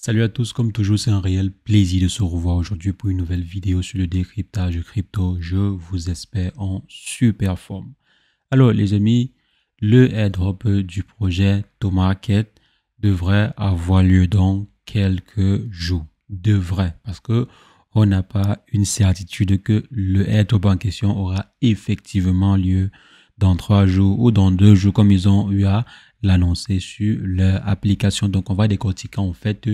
Salut à tous, comme toujours, c'est un réel plaisir de se revoir aujourd'hui pour une nouvelle vidéo sur le décryptage crypto. Je vous espère en super forme. Alors les amis, le airdrop du projet Tomarket devrait avoir lieu dans quelques jours. Devrait, parce que on n'a pas une certitude que le airdrop en question aura effectivement lieu dans 3 jours ou dans 2 jours comme ils ont eu à l'annoncer sur leur application. Donc, on va décortiquer en fait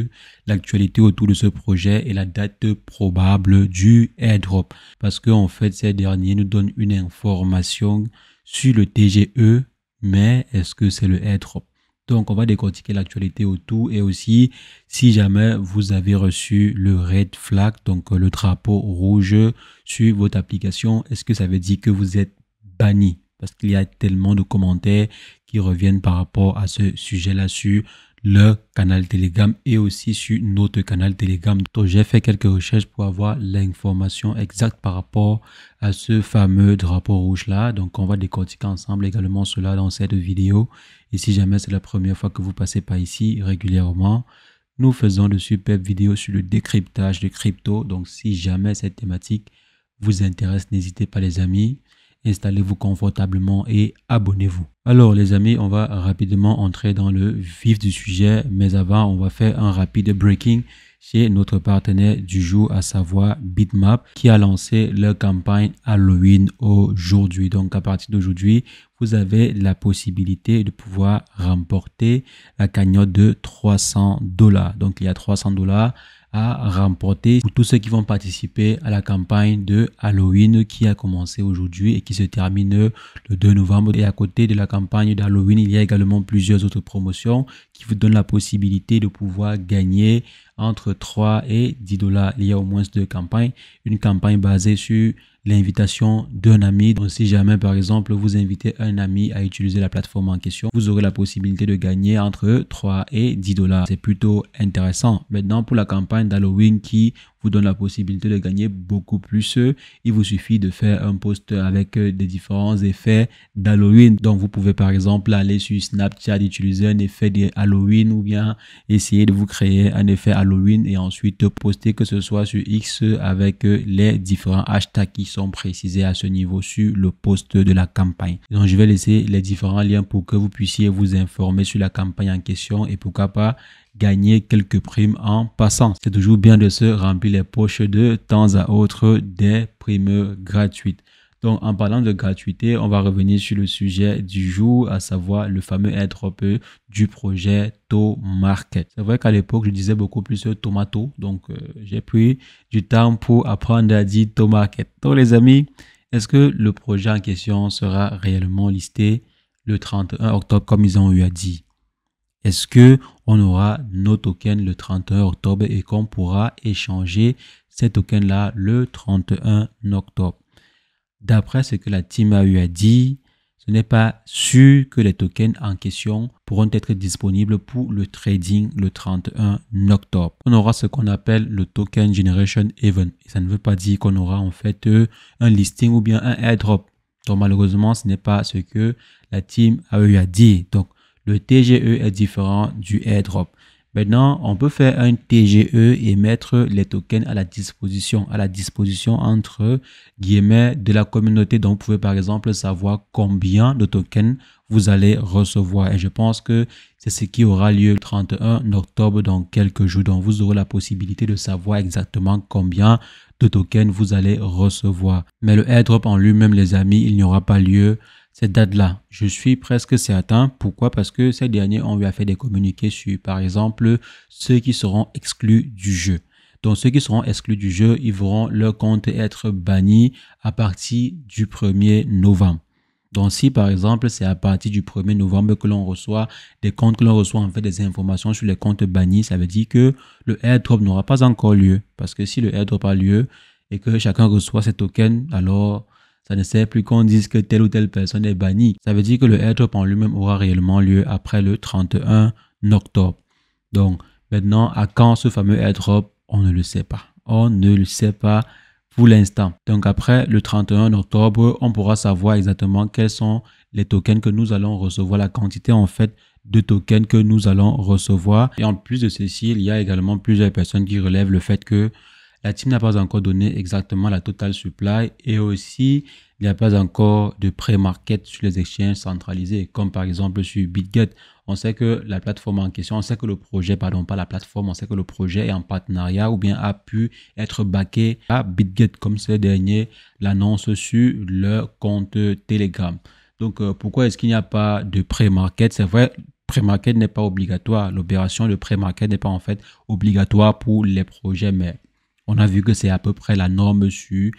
l'actualité autour de ce projet et la date probable du airdrop. Parce que en fait, ces derniers nous donnent une information sur le TGE, mais est-ce que c'est le airdrop? Donc, on va décortiquer l'actualité autour et aussi si jamais vous avez reçu le red flag, donc le drapeau rouge sur votre application, est-ce que ça veut dire que vous êtes banni? Parce qu'il y a tellement de commentaires qui reviennent par rapport à ce sujet-là sur le canal Telegram et aussi sur notre canal Telegram. Donc, j'ai fait quelques recherches pour avoir l'information exacte par rapport à ce fameux drapeau rouge-là. Donc, on va décortiquer ensemble également cela dans cette vidéo. Et si jamais c'est la première fois que vous passez par ici régulièrement, nous faisons de superbes vidéos sur le décryptage de crypto. Donc, si jamais cette thématique vous intéresse, n'hésitez pas les amis. Installez-vous confortablement et abonnez-vous. Alors les amis, on va rapidement entrer dans le vif du sujet, mais avant, on va faire un rapide breaking chez notre partenaire du jour, à savoir Bitmap, qui a lancé leur campagne Halloween aujourd'hui. Donc à partir d'aujourd'hui, vous avez la possibilité de pouvoir remporter la cagnotte de $300. Donc il y a $300 à remporter pour tous ceux qui vont participer à la campagne de Halloween qui a commencé aujourd'hui et qui se termine le 2 novembre. Et à côté de la campagne d'Halloween, il y a également plusieurs autres promotions qui vous donnent la possibilité de pouvoir gagner entre 3 et $10. Il y a au moins 2 campagnes. Une campagne basée sur l'invitation d'un ami. Donc, si jamais, par exemple, vous invitez un ami à utiliser la plateforme en question, vous aurez la possibilité de gagner entre 3 et $10. C'est plutôt intéressant. Maintenant, pour la campagne d'Halloween qui vous donne la possibilité de gagner beaucoup plus, il vous suffit de faire un post avec des différents effets d'Halloween. Donc, vous pouvez par exemple aller sur Snapchat, utiliser un effet de Halloween ou bien essayer de vous créer un effet Halloween et ensuite poster que ce soit sur X avec les différents hashtags qui sont précisés à ce niveau sur le post de la campagne. Donc, je vais laisser les différents liens pour que vous puissiez vous informer sur la campagne en question et pourquoi pas gagner quelques primes en passant. C'est toujours bien de se remplir les poches de temps à autre des primes gratuites. Donc, en parlant de gratuité, on va revenir sur le sujet du jour, à savoir le fameux airdrop du projet Tomarket. C'est vrai qu'à l'époque, je disais beaucoup plus Tomato. Donc, j'ai pris du temps pour apprendre à dire Tomarket. Donc, les amis, est-ce que le projet en question sera réellement listé le 31 octobre comme ils ont eu à dire? Est-ce que on aura nos tokens le 31 octobre et qu'on pourra échanger ces tokens-là le 31 octobre? D'après ce que la team a eu à dire, ce n'est pas sûr que les tokens en question pourront être disponibles pour le trading le 31 octobre. On aura ce qu'on appelle le Token Generation Event. Et ça ne veut pas dire qu'on aura en fait un listing ou bien un airdrop. Donc malheureusement, ce n'est pas ce que la team a eu à dire. Donc, le TGE est différent du airdrop. Maintenant, on peut faire un TGE et mettre les tokens à la disposition entre guillemets de la communauté. Donc, vous pouvez par exemple savoir combien de tokens vous allez recevoir. Et je pense que c'est ce qui aura lieu le 31 octobre dans quelques jours. Donc, vous aurez la possibilité de savoir exactement combien de tokens vous allez recevoir. Mais le airdrop en lui-même, les amis, il n'y aura pas lieu cette date-là. Je suis presque certain. Pourquoi? Parce que ces derniers ont eu à faire des communiqués sur, par exemple, ceux qui seront exclus du jeu. Donc, ceux qui seront exclus du jeu, ils verront leur compte être banni à partir du 1er novembre. Donc, si par exemple, c'est à partir du 1er novembre que l'on reçoit des comptes, que l'on reçoit en fait des informations sur les comptes bannis, ça veut dire que le airdrop n'aura pas encore lieu. Parce que si le airdrop a lieu et que chacun reçoit ses tokens, alors ça ne sert plus qu'on dise que telle ou telle personne est bannie. Ça veut dire que le airdrop en lui-même aura réellement lieu après le 31 octobre. Donc, maintenant, à quand ce fameux airdrop? On ne le sait pas. On ne le sait pas pour l'instant. Donc, après le 31 octobre, on pourra savoir exactement quels sont les tokens que nous allons recevoir, la quantité en fait de tokens que nous allons recevoir. Et en plus de ceci, il y a également plusieurs personnes qui relèvent le fait que la team n'a pas encore donné exactement la total supply et aussi il n'y a pas encore de pré-market sur les exchanges centralisés, comme par exemple sur BitGet. On sait que la plateforme en question, on sait que le projet, pardon, pas la plateforme, on sait que le projet est en partenariat ou bien a pu être backé à BitGet, comme ces derniers l'annoncent sur leur compte Telegram. Donc, pourquoi est-ce qu'il n'y a pas de pré-market? C'est vrai, pré-market n'est pas obligatoire. L'opération de pré-market n'est pas en fait obligatoire pour les projets, mais on a vu que c'est à peu près la norme sur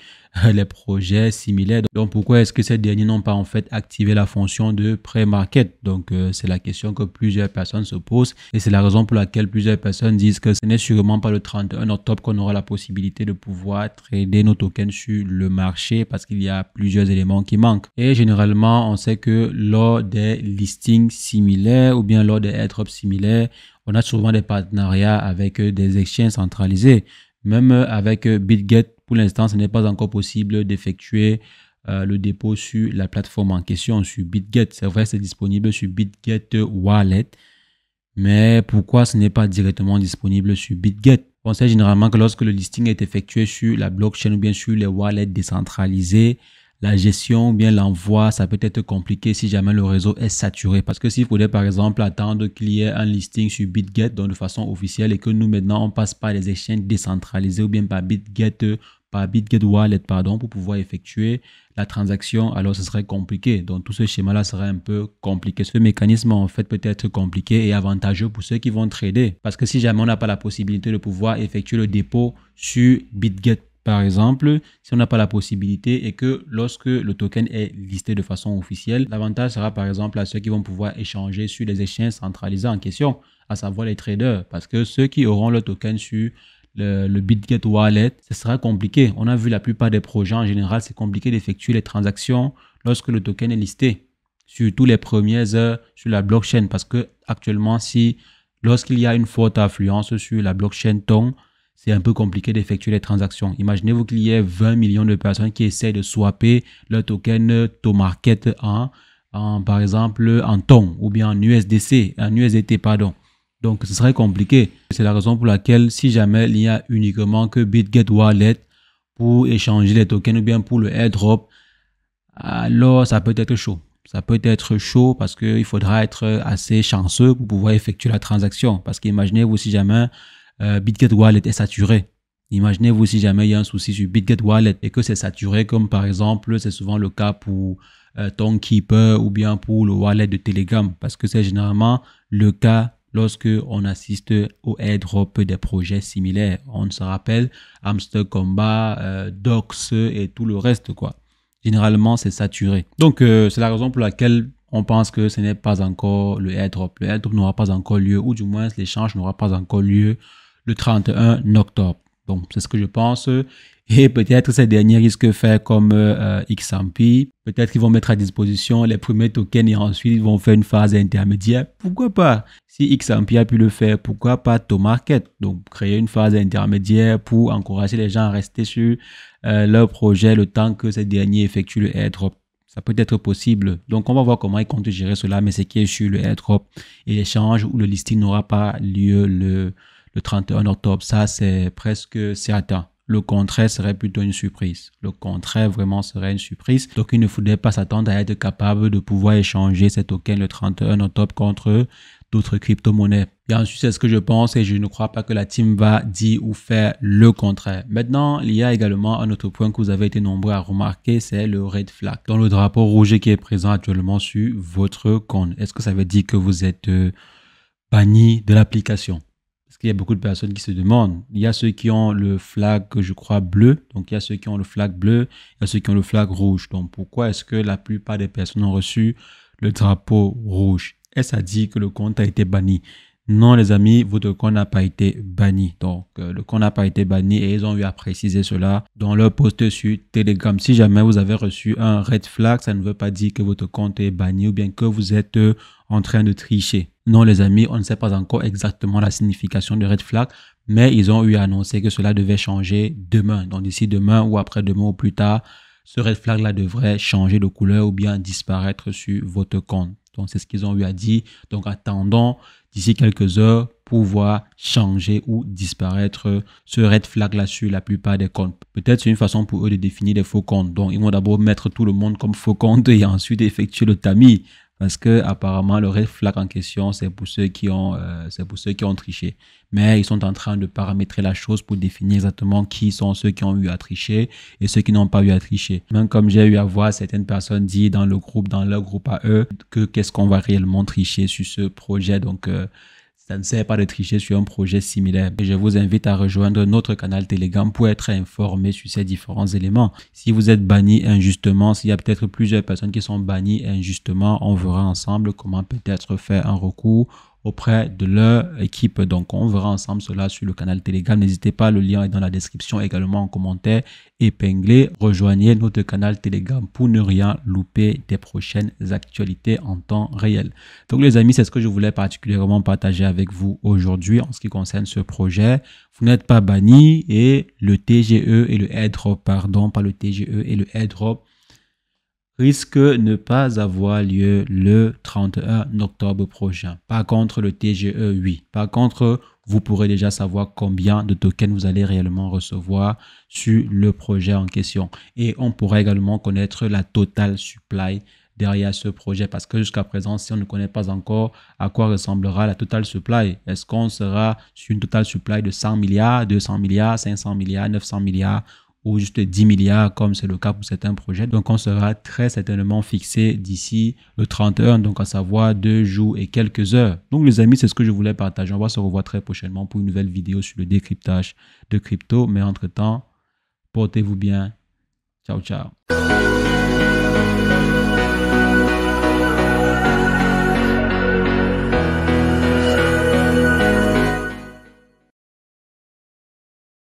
les projets similaires. Donc, pourquoi est-ce que ces derniers n'ont pas en fait activé la fonction de pré-market? Donc, c'est la question que plusieurs personnes se posent et c'est la raison pour laquelle plusieurs personnes disent que ce n'est sûrement pas le 31 octobre qu'on aura la possibilité de pouvoir trader nos tokens sur le marché parce qu'il y a plusieurs éléments qui manquent. Et généralement, on sait que lors des listings similaires ou bien lors des airdrops similaires, on a souvent des partenariats avec des exchanges centralisés. Même avec BitGet, pour l'instant, ce n'est pas encore possible d'effectuer le dépôt sur la plateforme en question, sur BitGet. C'est vrai, c'est disponible sur BitGet Wallet, mais pourquoi ce n'est pas directement disponible sur BitGet? On sait généralement que lorsque le listing est effectué sur la blockchain ou bien sur les wallets décentralisés, la gestion ou bien l'envoi, ça peut être compliqué si jamais le réseau est saturé. Parce que s'il faudrait par exemple attendre qu'il y ait un listing sur BitGet donc de façon officielle et que nous maintenant on passe par les exchanges décentralisés ou bien par BitGet Wallet pardon, pour pouvoir effectuer la transaction, alors ce serait compliqué. Donc tout ce schéma-là serait un peu compliqué. Ce mécanisme en fait peut être compliqué et avantageux pour ceux qui vont trader. Parce que si jamais on n'a pas la possibilité de pouvoir effectuer le dépôt sur BitGet, par exemple, si on n'a pas la possibilité et que lorsque le token est listé de façon officielle, l'avantage sera par exemple à ceux qui vont pouvoir échanger sur les exchanges centralisés en question, à savoir les traders. Parce que ceux qui auront le token sur le BitGet Wallet, ce sera compliqué. On a vu la plupart des projets en général, c'est compliqué d'effectuer les transactions lorsque le token est listé, surtout les premières heures sur la blockchain. Parce que actuellement, lorsqu'il y a une forte affluence sur la blockchain Tong, c'est un peu compliqué d'effectuer les transactions. Imaginez-vous qu'il y ait 20 millions de personnes qui essaient de swapper leur token TOMarket par exemple, en TON ou bien en USDT, pardon. Donc, ce serait compliqué. C'est la raison pour laquelle, si jamais il y a uniquement que BitGet Wallet pour échanger les tokens ou bien pour le airdrop, alors ça peut être chaud. Ça peut être chaud parce qu'il faudra être assez chanceux pour pouvoir effectuer la transaction. Parce qu'imaginez-vous si jamais BitGet Wallet est saturé. Imaginez-vous si jamais il y a un souci sur BitGet Wallet et que c'est saturé, comme par exemple, c'est souvent le cas pour Tonkeeper ou bien pour le wallet de Telegram, parce que c'est généralement le cas lorsque on assiste au airdrop des projets similaires. On se rappelle Hamster Combat, Dox et tout le reste, quoi. Généralement, c'est saturé. Donc, c'est la raison pour laquelle on pense que ce n'est pas encore le airdrop. Le airdrop n'aura pas encore lieu, ou du moins l'échange n'aura pas encore lieu le 31 octobre. Donc, c'est ce que je pense. Et peut-être ces derniers risquent de faire comme XRP. Peut-être qu'ils vont mettre à disposition les premiers tokens et ensuite ils vont faire une phase intermédiaire. Pourquoi pas? Si XRP a pu le faire, pourquoi pas TOMarket? Donc, créer une phase intermédiaire pour encourager les gens à rester sur leur projet le temps que ces derniers effectuent le airdrop. Ça peut être possible. Donc, on va voir comment ils comptent gérer cela. Mais ce qui est sur le airdrop et l'échange où le listing n'aura pas lieu le 31 octobre, ça, c'est presque certain. Le contraire serait plutôt une surprise. Le contraire vraiment serait une surprise. Donc, il ne faudrait pas s'attendre à être capable de pouvoir échanger ces tokens le 31 octobre contre d'autres crypto-monnaies. Et ensuite, c'est ce que je pense et je ne crois pas que la team va dire ou faire le contraire. Maintenant, il y a également un autre point que vous avez été nombreux à remarquer, c'est le red flag. Dans le drapeau rouge qui est présent actuellement sur votre compte. Est-ce que ça veut dire que vous êtes banni de l'application? Parce qu'il y a beaucoup de personnes qui se demandent. Il y a ceux qui ont le flag, je crois, bleu. Donc, il y a ceux qui ont le flag bleu, il y a ceux qui ont le flag rouge. Donc, pourquoi est-ce que la plupart des personnes ont reçu le drapeau rouge? Est-ce à dire que le compte a été banni? Non, les amis, votre compte n'a pas été banni. Donc, le compte n'a pas été banni et ils ont eu à préciser cela dans leur post sur Telegram. Si jamais vous avez reçu un red flag, ça ne veut pas dire que votre compte est banni ou bien que vous êtes en train de tricher. Non, les amis, on ne sait pas encore exactement la signification de red flag, mais ils ont eu à annoncer que cela devait changer demain. Donc, d'ici demain ou après-demain ou plus tard, ce red flag-là devrait changer de couleur ou bien disparaître sur votre compte. Donc, c'est ce qu'ils ont eu à dire. Donc, attendons d'ici quelques heures pour voir changer ou disparaître ce red flag-là sur la plupart des comptes. Peut-être c'est une façon pour eux de définir des faux comptes. Donc, ils vont d'abord mettre tout le monde comme faux compte et ensuite effectuer le tamis. Parce que apparemment le red flag en question, c'est pour ceux qui ont triché. Mais ils sont en train de paramétrer la chose pour définir exactement qui sont ceux qui ont eu à tricher et ceux qui n'ont pas eu à tricher. Même comme j'ai eu à voir certaines personnes dire dans leur groupe à eux, que qu'est-ce qu'on va réellement tricher sur ce projet. Donc, ça ne sert pas de tricher sur un projet similaire. Et je vous invite à rejoindre notre canal Telegram pour être informé sur ces différents éléments. Si vous êtes banni injustement, s'il y a peut-être plusieurs personnes qui sont bannies injustement, on verra ensemble comment peut-être faire un recours auprès de leur équipe. Donc, on verra ensemble cela sur le canal Telegram. N'hésitez pas, le lien est dans la description, également en commentaire épinglé. Rejoignez notre canal Telegram pour ne rien louper des prochaines actualités en temps réel. Donc, les amis, c'est ce que je voulais particulièrement partager avec vous aujourd'hui en ce qui concerne ce projet. Vous n'êtes pas banni et le TGE et le airdrop, pardon, pas le TGE et le airdrop, risque de ne pas avoir lieu le 31 octobre prochain. Par contre, le TGE, oui. Par contre, vous pourrez déjà savoir combien de tokens vous allez réellement recevoir sur le projet en question. Et on pourra également connaître la total supply derrière ce projet parce que jusqu'à présent, si on ne connaît pas encore à quoi ressemblera la total supply, est-ce qu'on sera sur une total supply de 100 milliards, 200 milliards, 500 milliards, 900 milliards ou juste 10 milliards comme c'est le cas pour certains projets. Donc, on sera très certainement fixé d'ici le 31, donc à savoir 2 jours et quelques heures. Donc, les amis, c'est ce que je voulais partager. On va se revoir très prochainement pour une nouvelle vidéo sur le décryptage de crypto. Mais entre-temps, portez-vous bien. Ciao, ciao.